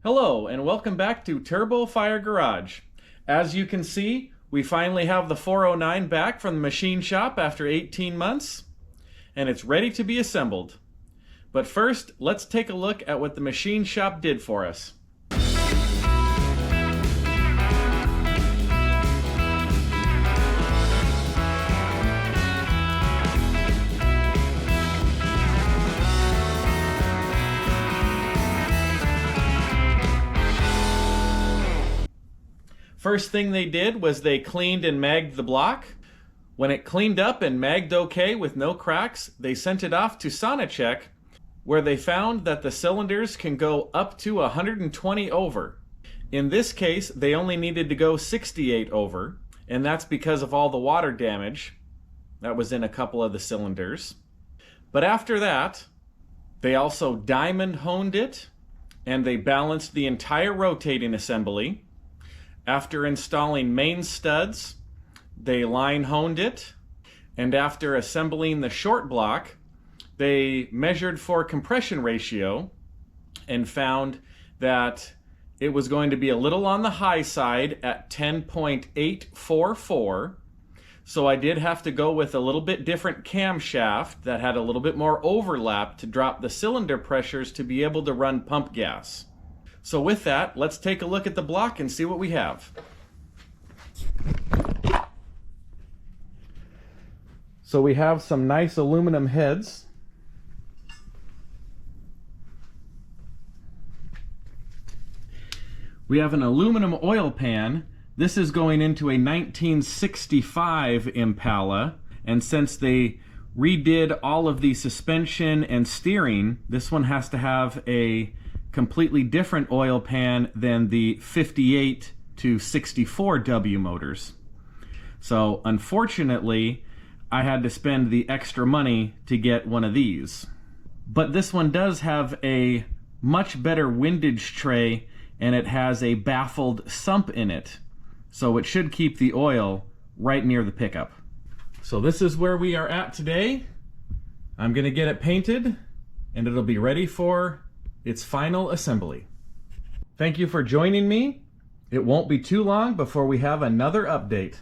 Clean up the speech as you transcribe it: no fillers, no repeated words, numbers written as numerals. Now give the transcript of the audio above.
Hello and welcome back to Turbo Fire Garage. As you can see, we finally have the 409 back from the machine shop after 18 months, and it's ready to be assembled. But first, let's take a look at what the machine shop did for us. First thing they did was they cleaned and magged the block. When it cleaned up and magged okay with no cracks, they sent it off to Sonacheck, where they found that the cylinders can go up to 120 over. In this case, they only needed to go 68 over, and that's because of all the water damage that was in a couple of the cylinders. But after that, they also diamond honed it, and they balanced the entire rotating assembly. After installing main studs, they line honed it, and after assembling the short block, they measured for compression ratio and found that it was going to be a little on the high side at 10.844. So I did have to go with a little bit different camshaft that had a little bit more overlap to drop the cylinder pressures to be able to run pump gas. So with that, let's take a look at the block and see what we have. So we have some nice aluminum heads. We have an aluminum oil pan. This is going into a 1965 Impala, and since they redid all of the suspension and steering, this one has to have a completely different oil pan than the 58 to 64 W motors. So unfortunately, I had to spend the extra money to get one of these. But this one does have a much better windage tray, and it has a baffled sump in it. So it should keep the oil right near the pickup. So this is where we are at today. I'm gonna get it painted, and it'll be ready for its final assembly. Thank you for joining me. It won't be too long before we have another update.